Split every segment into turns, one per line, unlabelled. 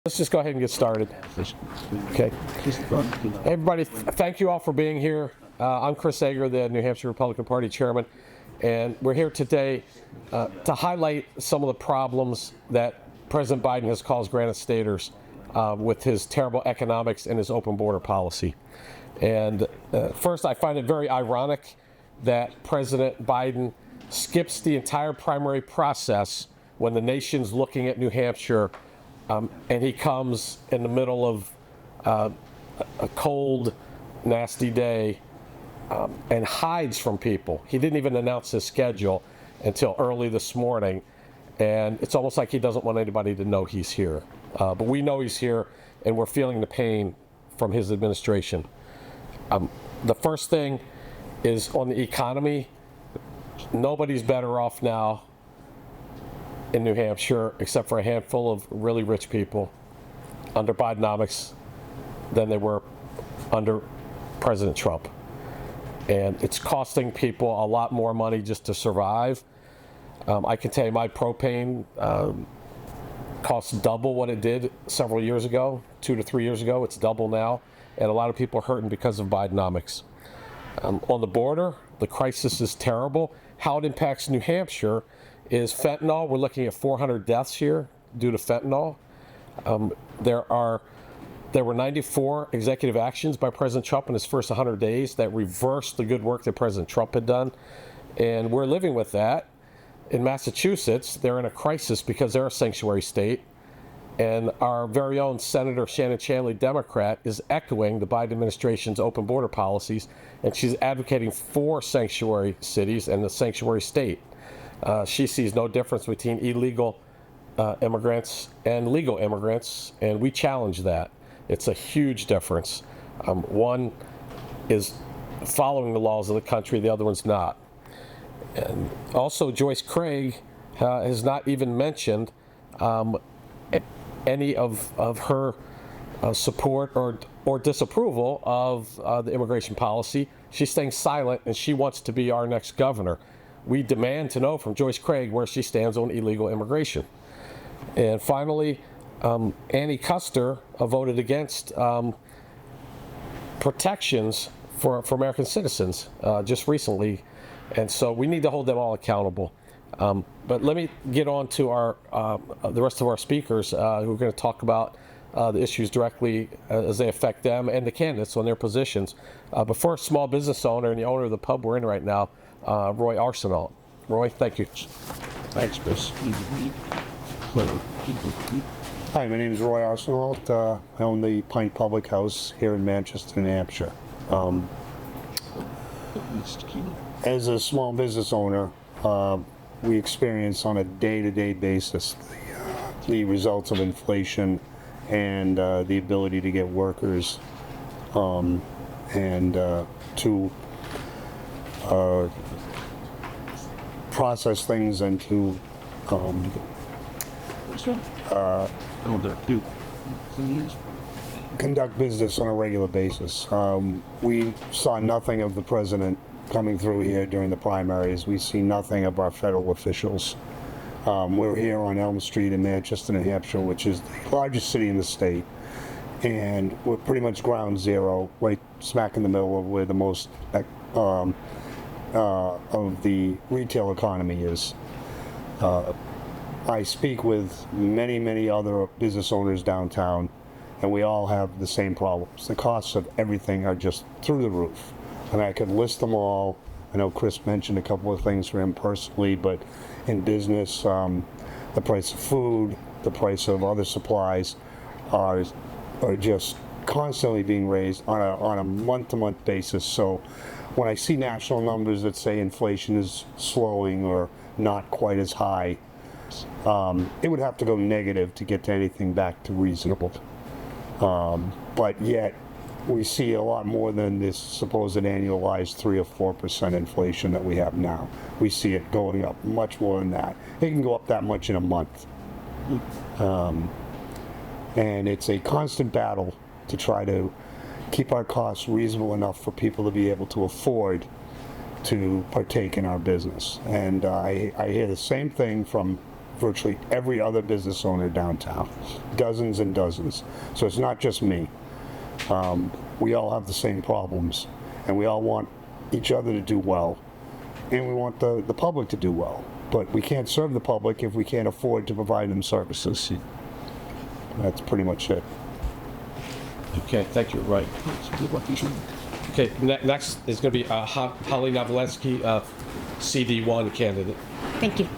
Let's just go ahead and get started. Okay. Everybody, thank you all for being here. I'm Chris Ager, the New Hampshire Republican Party chairman, and we're here today to highlight some of the problems that President Biden has caused Granite Staters with his terrible economics and his open border policy. And first, I find it very ironic that President Biden skips the entire primary process when the nation's looking at New Hampshire, and he comes in the middle of a cold, nasty day and hides from people. He didn't even announce his schedule until early this morning, and it's almost like he doesn't want anybody to know he's here. But we know he's here, and we're feeling the pain from his administration. The first thing is on the economy. Nobody's better off now in New Hampshire, except for a handful of really rich people under Bidenomics, than they were under President Trump. And it's costing people a lot more money just to survive. I can tell you my propane costs double what it did several years ago, 2 to 3 years ago. It's double now, and a lot of people are hurting because of Bidenomics. On the border, the crisis is terrible. How it impacts New Hampshire is fentanyl. We're looking at 400 deaths here due to fentanyl. There were 94 executive actions by President Trump in his first 100 days that reversed the good work that President Trump had done. And we're living with that. In Massachusetts, they're in a crisis because they're a sanctuary state. And our very own Senator Shannon Shanley, Democrat, is echoing the Biden administration's open border policies, and she's advocating for sanctuary cities and the sanctuary state. She sees no difference between illegal immigrants and legal immigrants, and we challenge that. It's a huge difference. One is following the laws of the country, the other one's not. And also, Joyce Craig has not even mentioned any of her support or disapproval of the immigration policy. She's staying silent, and she wants to be our next governor. We demand to know from Joyce Craig where she stands on illegal immigration. And finally, Annie Kuster voted against protections for American citizens just recently, and so we need to hold them all accountable. But let me get on to the rest of our speakers who are going to talk about the issues directly as they affect them and the candidates on their positions. But first, small business owner and the owner of the pub we're in right now, Roy Arsenault. Roy, thank you.
Thanks, Chris. Hi, my name is Roy Arsenault. I own the Pine Public House here in Manchester, New Hampshire. As a small business owner, we experience on a day-to-day basis the results of inflation and the ability to get workers and to process things and to conduct business on a regular basis. We saw nothing of the president coming through here during the primaries. We see nothing of our federal officials. We're here on Elm Street in Manchester, New Hampshire, which is the largest city in the state, and we're pretty much ground zero, right smack in the middle of where the most of the retail economy is. I speak with many other business owners downtown, and we all have the same problems. The costs of everything are just through the roof. I mean, I could list them all. I know Chris mentioned a couple of things for him personally, but in business, the price of food, the price of other supplies are just constantly being raised on a month-to-month basis. So when I see national numbers that say inflation is slowing or not quite as high, it would have to go negative to get to anything back to reasonable. But yet, we see a lot more than this supposed annualized 3 or 4% inflation that we have now. We see it going up much more than that. It can go up that much in a month. And it's a constant battle to try to keep our costs reasonable enough for people to be able to afford to partake in our business. And I hear the same thing from virtually every other business owner downtown, dozens and dozens. So it's not just me. We all have the same problems, and we all want each other to do well, and we want the public to do well. But we can't serve the public if we can't afford to provide them services. That's pretty much it.
Okay, thank you. Right. Okay, next is going to be Holly Novletsky, CD1 candidate.
Thank you.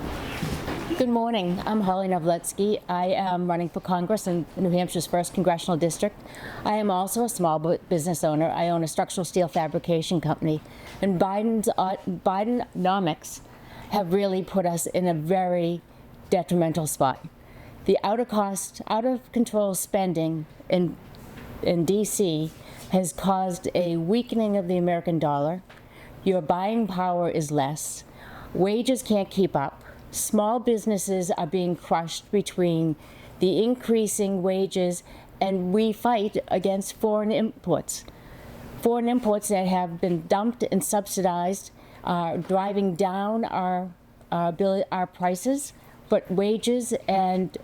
Good morning. I'm Holly Novletsky. I am running for Congress in New Hampshire's 1st Congressional District. I am also a small business owner. I own a structural steel fabrication company. And Bidenomics have really put us in a very detrimental spot. The out of control spending in D.C. has caused a weakening of the American dollar. Your buying power is less. Wages can't keep up. Small businesses are being crushed between the increasing wages, and we fight against foreign imports. Foreign imports that have been dumped and subsidized are driving down our prices, but wages and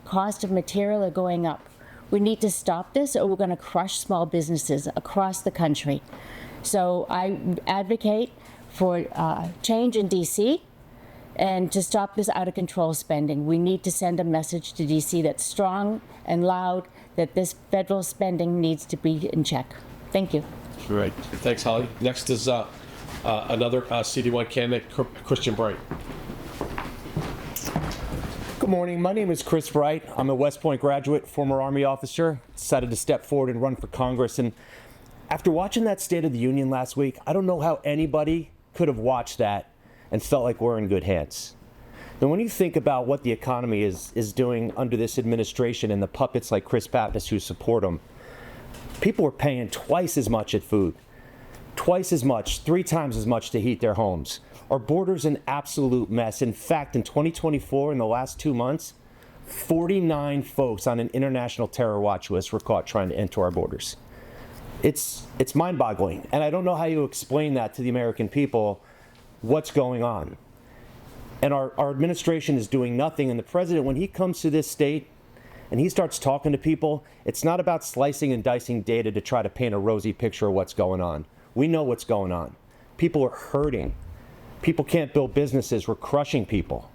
cost of material are going up. We need to stop this, or we're going to crush small businesses across the country. So I advocate for change in D.C. and to stop this out of control spending. We need to send a message to D.C. that's strong and loud that this federal spending needs to be in check. Thank you.
Great. Thanks, Holly. Next is another CD1 candidate, Christian Bright.
Good morning. My name is Chris Bright. I'm a West Point graduate, former Army officer, decided to step forward and run for Congress. And after watching that State of the Union last week, I don't know how anybody could have watched that and felt like we're in good hands. And when you think about what the economy is doing under this administration and the puppets like Chris Pappas who support them, people are paying twice as much at food, twice as much, 3 times as much to heat their homes. Our border's an absolute mess. In fact, in 2024, in the last 2 months, 49 folks on an international terror watch list were caught trying to enter our borders. It's mind-boggling, and I don't know how you explain that to the American people, what's going on. And our administration is doing nothing, and the president, when he comes to this state and he starts talking to people, it's not about slicing and dicing data to try to paint a rosy picture of what's going on. We know what's going on. People are hurting. People can't build businesses. We're crushing people.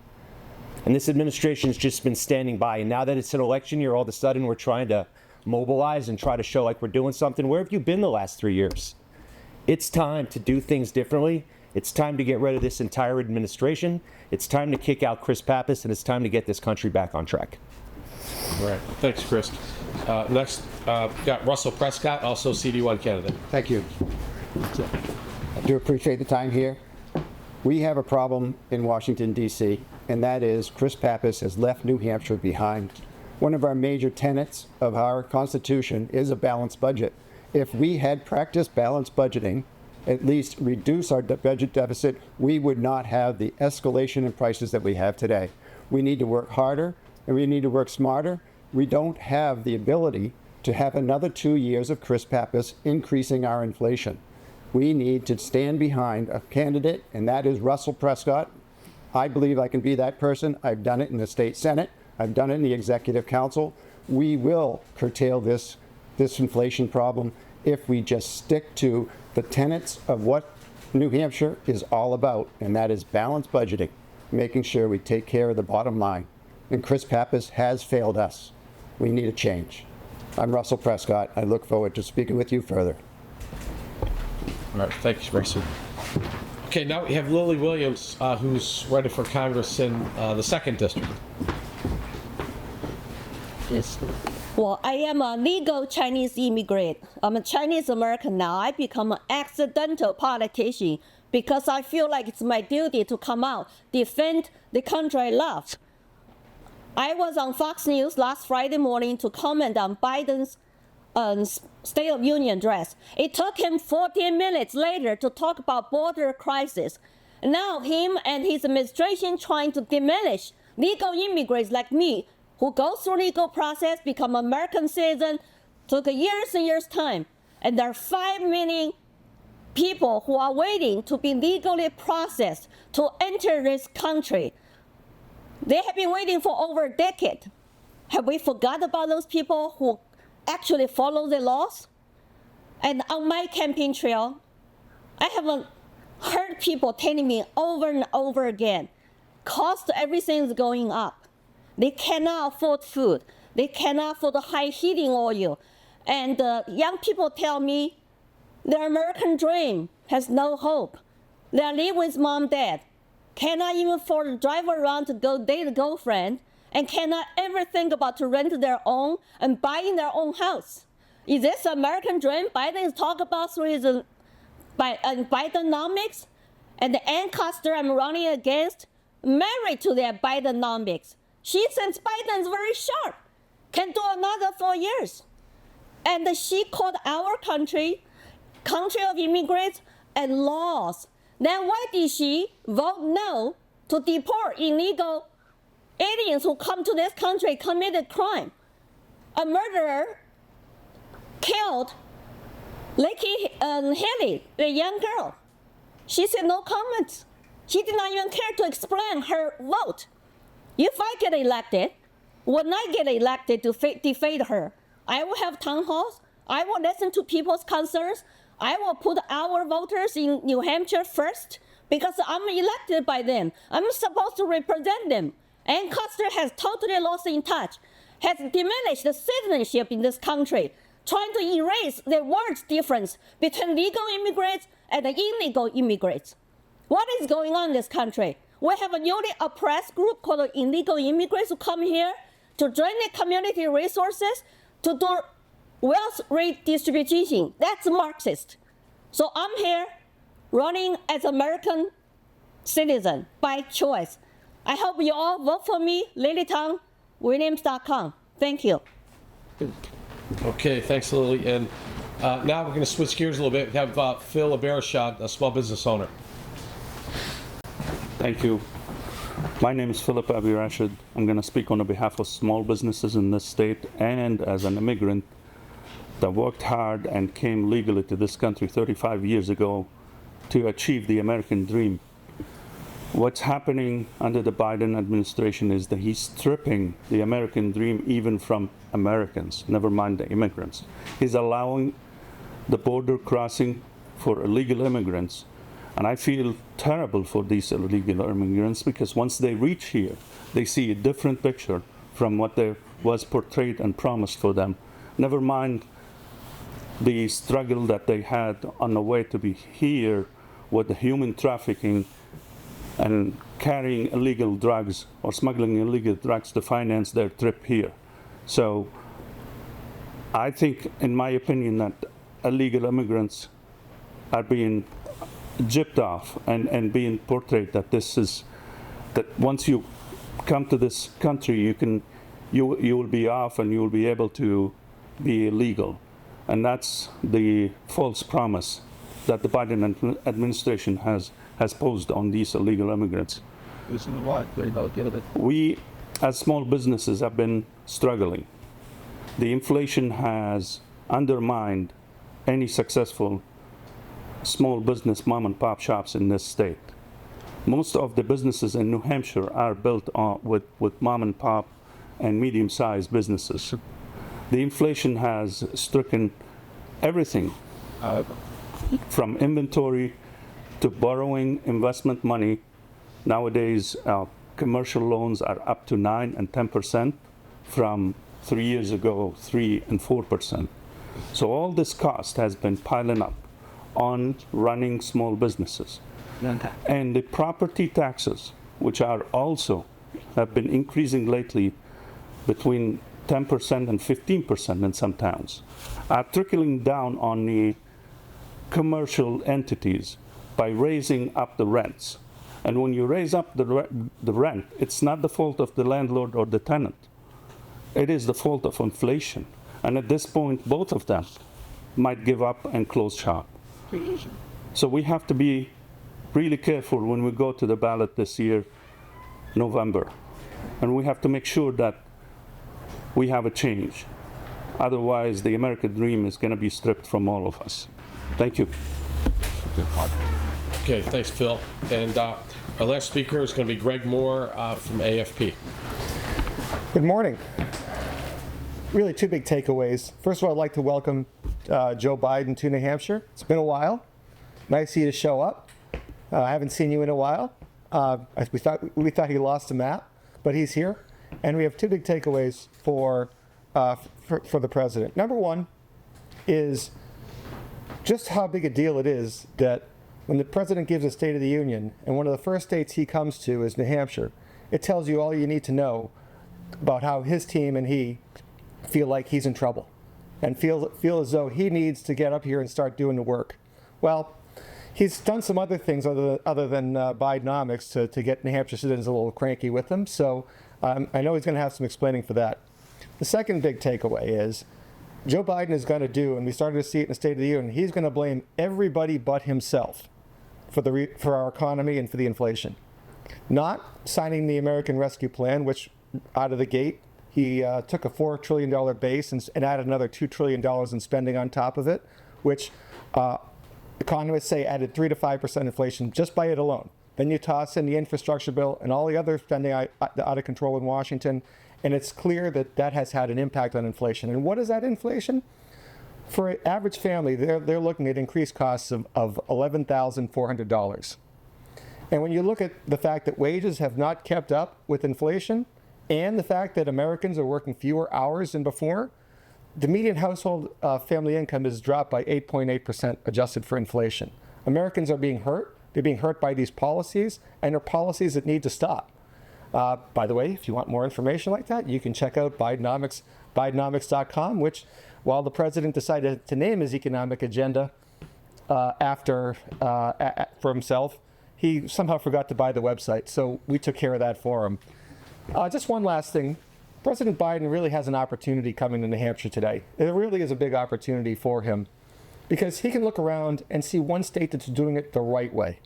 And this administration has just been standing by, and now that it's an election year, all of a sudden we're trying to mobilize and try to show like we're doing something. Where have you been the last 3 years? It's time to do things differently. It's time to get rid of this entire administration. It's time to kick out Chris Pappas, and it's time to get this country back on track.
All right. Thanks, Chris. Next, got Russell Prescott, also CD1 candidate.
Thank you. I do appreciate the time here. We have a problem in Washington, D.C., and that is Chris Pappas has left New Hampshire behind. One of our major tenets of our Constitution is a balanced budget. If we had practiced balanced budgeting, at least reduce our budget deficit, we would not have the escalation in prices that we have today. We need to work harder, and we need to work smarter. We don't have the ability to have another 2 years of Chris Pappas increasing our inflation. We need to stand behind a candidate, and that is Russell Prescott. I believe I can be that person. I've done it in the state Senate. I've done it in the Executive Council. We will curtail this inflation problem if we just stick to the tenets of what New Hampshire is all about, and that is balanced budgeting, making sure we take care of the bottom line. And Chris Pappas has failed us. We need a change. I'm Russell Prescott. I look forward to speaking with you further.
All right, thank you, Mason. Okay, now we have Lily Williams, who's running for Congress in the 2nd District.
Yes. Well, I am a legal Chinese immigrant. I'm a Chinese American now. I become an accidental politician because I feel like it's my duty to come out, defend the country I love. I was on Fox News last Friday morning to comment on Biden's State of Union address. It took him 14 minutes later to talk about border crisis. Now him and his administration trying to diminish legal immigrants like me who go through legal process, become American citizen, took years and years time. And there are 5 million people who are waiting to be legally processed to enter this country. They have been waiting for over a decade. Have we forgot about those people who actually follow the laws? And on my campaign trail, I have heard people telling me over and over again, cost everything is going up. They cannot afford food. They cannot afford high heating oil. And young people tell me their American dream has no hope. They live with mom, dad, cannot even afford to drive around to go date a girlfriend, and cannot ever think about to rent their own and buying their own house. Is this American dream Biden is talking about through his Bidenomics? And the Ann Coster I'm running against, married to their Bidenomics. She thinks Biden is very sharp, can do another 4 years. And she called our country of immigrants and laws. Then why did she vote no to deport illegal aliens who come to this country, committed crime? A murderer killed Haley, the young girl. She said no comments. She did not even care to explain her vote. If I get elected, when I get elected to defeat her, I will have town halls. I will listen to people's concerns. I will put our voters in New Hampshire first because I'm elected by them. I'm supposed to represent them. And Custer has totally lost in touch, has diminished the citizenship in this country, trying to erase the word's difference between legal immigrants and illegal immigrants. What is going on in this country? We have a newly oppressed group called illegal immigrants who come here to drain the community resources, to do wealth redistribution. That's Marxist. So I'm here running as American citizen by choice. I hope you all vote for me, LilyTownWilliams.com. Thank you.
Okay, thanks, Lily. And now we're going to switch gears a little bit. We have Phil Aberashad, a small business owner.
Thank you. My name is Philip Abirashid. I'm going to speak on behalf of small businesses in this state and as an immigrant that worked hard and came legally to this country 35 years ago to achieve the American dream. What's happening under the Biden administration is that he's stripping the American dream even from Americans, never mind the immigrants. He's allowing the border crossing for illegal immigrants. And I feel terrible for these illegal immigrants because once they reach here, they see a different picture from what was portrayed and promised for them. Never mind the struggle that they had on the way to be here with the human trafficking and carrying illegal drugs or smuggling illegal drugs to finance their trip here. So I think, in my opinion, that illegal immigrants are being gypped off and being portrayed that that once you come to this country, you will be off and you will be able to be legal. And that's the false promise that the Biden administration has posed on these illegal immigrants. We, as small businesses, have been struggling. The inflation has undermined any successful small business mom and pop shops in this state. Most of the businesses in New Hampshire are built with mom and pop and medium-sized businesses. The inflation has stricken everything from inventory to borrowing investment money. Nowadays, commercial loans are up to 9 and 10% from 3 years ago, 3 and 4%. So all this cost has been piling up on running small businesses. And the property taxes, which are also have been increasing lately between 10% and 15% in some towns, are trickling down on the commercial entities by raising up the rents. And when you raise up the rent, it's not the fault of the landlord or the tenant. It is the fault of inflation. And at this point, both of them might give up and close shop. So we have to be really careful when we go to the ballot this year, November. And we have to make sure that we have a change. Otherwise, the American dream is going to be stripped from all of us. Thank you.
Okay, thanks, Phil. And our last speaker is going to be Greg Moore from AFP.
Good morning. Really two big takeaways. First of all, I'd like to welcome Joe Biden to New Hampshire. It's been a while. Nice of you to show up. I haven't seen you in a while. We thought he lost the map, but he's here. And we have two big takeaways for the president. Number one is just how big a deal it is that when the president gives a State of the Union, and one of the first states he comes to is New Hampshire, it tells you all you need to know about how his team and he feel like he's in trouble and feel as though he needs to get up here and start doing the work. Well, he's done some other things other than Bidenomics to get New Hampshire citizens a little cranky with him, so I know he's going to have some explaining for that. The second big takeaway is Joe Biden is going to do, and we started to see it in the State of the Union, he's going to blame everybody but himself for our economy and for the inflation. Not signing the American Rescue Plan, which out of the gate, he took a $4 trillion base and added another $2 trillion in spending on top of it, which economists say added 3 to 5% inflation just by it alone. Then you toss in the infrastructure bill and all the other spending out of control in Washington, and it's clear that that has had an impact on inflation. And what is that inflation? For an average family, they're looking at increased costs of $11,400. And when you look at the fact that wages have not kept up with inflation, and the fact that Americans are working fewer hours than before, the median household family income is dropped by 8.8% adjusted for inflation. Americans are being hurt. They're being hurt by these policies, and they're policies that need to stop. By the way, if you want more information like that, you can check out Bidenomics.com, which, while the president decided to name his economic agenda for himself, he somehow forgot to buy the website, so we took care of that for him. Just one last thing. President Biden really has an opportunity coming to New Hampshire today. It really is a big opportunity for him because he can look around and see one state that's doing it the right way.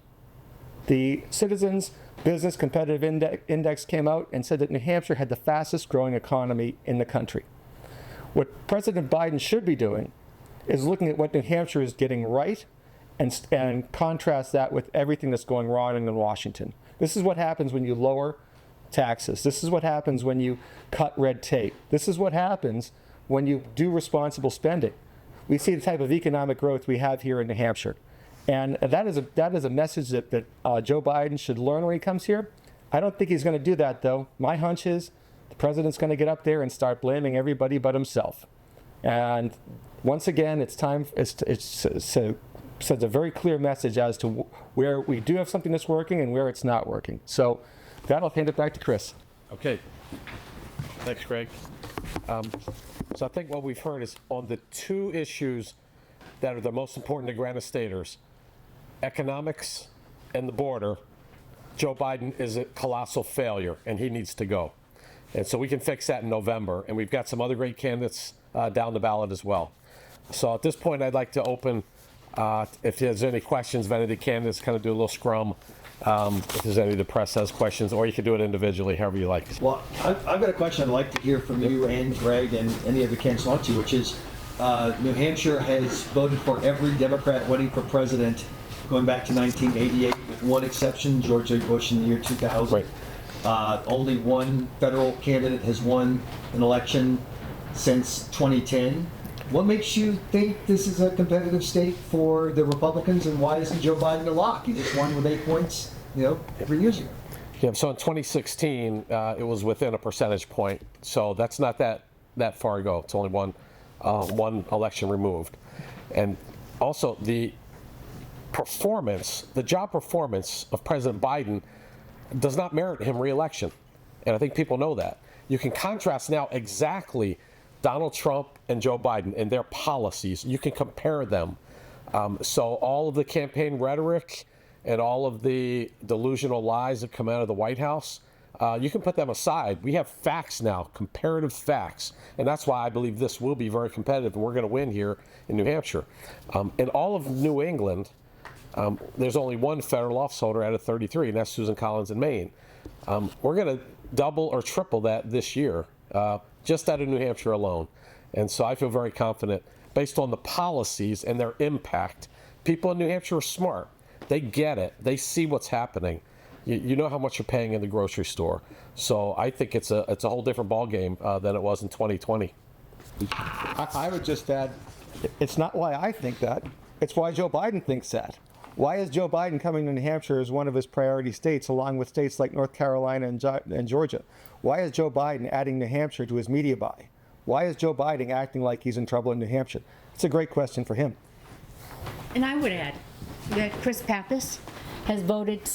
The Citizens Business Competitive Index came out and said that New Hampshire had the fastest growing economy in the country. What President Biden should be doing is looking at what New Hampshire is getting right and contrast that with everything that's going wrong in Washington. This is what happens when you lower taxes. This is what happens when you cut red tape. This is what happens when you do responsible spending. We see the type of economic growth we have here in New Hampshire. And that is a message that Joe Biden should learn when he comes here. I don't think he's going to do that, though. My hunch is the president's going to get up there and start blaming everybody but himself. And once again, it's time. It sends a very clear message as to where we do have something that's working and where it's not working. So with that, I'll hand it back to Chris.
Okay. Thanks, Greg. So I think what we've heard is on the two issues that are the most important to Granite Staters, economics and the border, Joe Biden is a colossal failure and he needs to go. And so we can fix that in November. And we've got some other great candidates down the ballot as well. So at this point, I'd like to open, if there's any questions of any of the candidates, kind of do a little scrum. If there's any of the press has questions, or you can do it individually, however you like.
Well, I've got a question I'd like to hear from you and Greg and any other candidates want to, which is New Hampshire has voted for every Democrat running for president going back to 1988, with one exception, George W. Bush in the year 2000.
Right.
Only one federal candidate has won an election since 2010. What makes you think this is a competitive state for the Republicans, and why isn't Joe Biden a lock? He just won with 8 points, 3 years ago.
Yeah, so in 2016, it was within a percentage point. So that's not that far ago. It's only one election removed. And also the job performance of President Biden does not merit him re-election. And I think people know that. You can contrast now exactly Donald Trump and Joe Biden and their policies. You can compare them. So all of the campaign rhetoric and all of the delusional lies that come out of the White House, you can put them aside. We have facts now, comparative facts. And that's why I believe this will be very competitive and we're going to win here in New Hampshire. In all of New England, there's only one federal office holder out of 33, and that's Susan Collins in Maine. We're going to double or triple that this year, just out of New Hampshire alone. And so I feel very confident based on the policies and their impact. People in New Hampshire are smart. They get it. They see what's happening. You know how much you're paying in the grocery store. So I think it's a whole different ballgame than it was in 2020.
I would just add, it's not why I think that. It's why Joe Biden thinks that. Why is Joe Biden coming to New Hampshire as one of his priority states, along with states like North Carolina and Georgia? Why is Joe Biden adding New Hampshire to his media buy? Why is Joe Biden acting like he's in trouble in New Hampshire? It's a great question for him.
And I would add that Chris Pappas has voted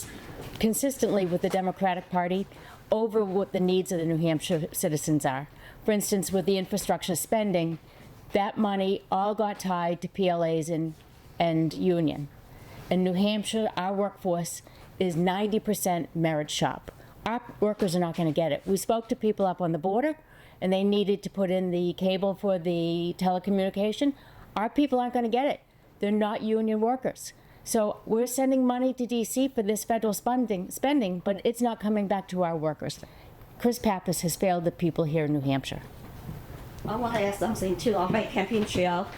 consistently with the Democratic Party over what the needs of the New Hampshire citizens are. For instance, with the infrastructure spending, that money all got tied to PLAs and union. In New Hampshire, our workforce is 90% merit shop. Our workers are not going to get it. We spoke to people up on the border, and they needed to put in the cable for the telecommunication. Our people aren't going to get it. They're not union workers. So we're sending money to DC for this federal spending, but it's not coming back to our workers. Chris Pappas has failed the people here in New Hampshire.
I want to add something too on my campaign trail,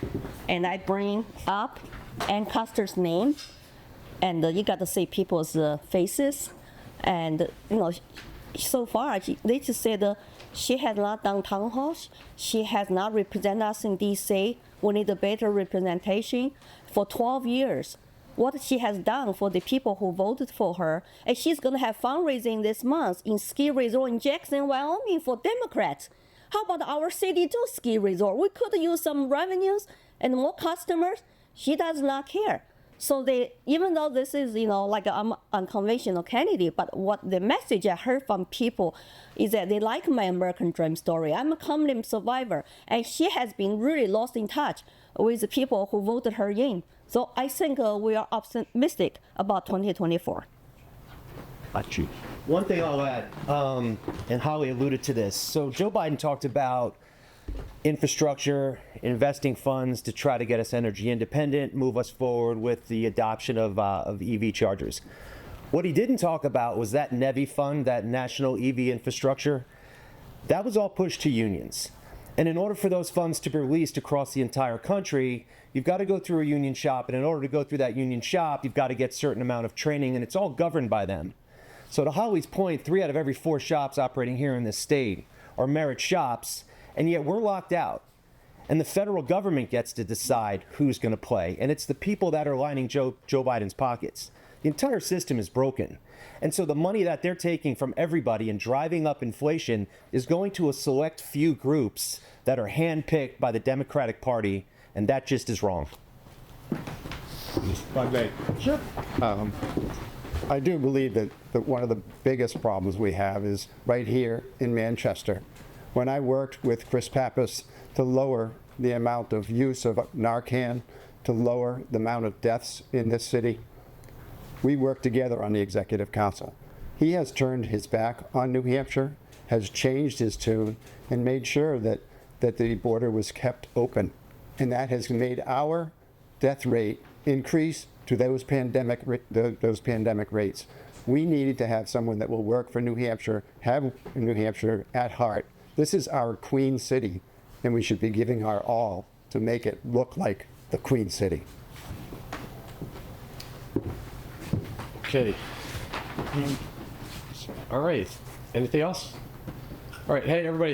and I bring up Ann Custer's name, and you got to see people's faces, and so far they just said she has not done town halls, she has not represented us in DC. We need a better representation. For 12 years, what she has done for the people who voted for her, and she's going to have fundraising this month in ski resort in Jackson, Wyoming for Democrats. How about our city too, ski resort? We could use some revenues and more customers. She does not care. So even though this is, like an unconventional candidate, but what the message I heard from people is that they like my American dream story. I'm a communist survivor, and she has been really lost in touch with the people who voted her in. So I think we are optimistic about 2024.
Got you. One thing I'll add, and Holly alluded to this. So Joe Biden talked about infrastructure, investing funds to try to get us energy independent, move us forward with the adoption of EV chargers. What he didn't talk about was that NEVI fund, that National EV Infrastructure. That was all pushed to unions. And in order for those funds to be released across the entire country, you've got to go through a union shop. And in order to go through that union shop, you've got to get a certain amount of training, and it's all governed by them. So to Holly's point, 3 out of every 4 shops operating here in this state are merit shops, and yet we're locked out. And the federal government gets to decide who's going to play. And it's the people that are lining Joe Biden's pockets. The entire system is broken. And so the money that they're taking from everybody and driving up inflation is going to a select few groups that are handpicked by the Democratic Party, and that just is wrong.
If I may. Sure. I do believe that one of the biggest problems we have is right here in Manchester. When I worked with Chris Pappas to lower the amount of use of Narcan, to lower the amount of deaths in this city, we worked together on the Executive Council. He has turned his back on New Hampshire, has changed his tune, and made sure that the border was kept open. And that has made our death rate increase to those pandemic rates. We needed to have someone that will work for New Hampshire, have New Hampshire at heart. This is our Queen City, and we should be giving our all to make it look like the Queen City.
Okay. All right. Anything else? All right. Hey, everybody.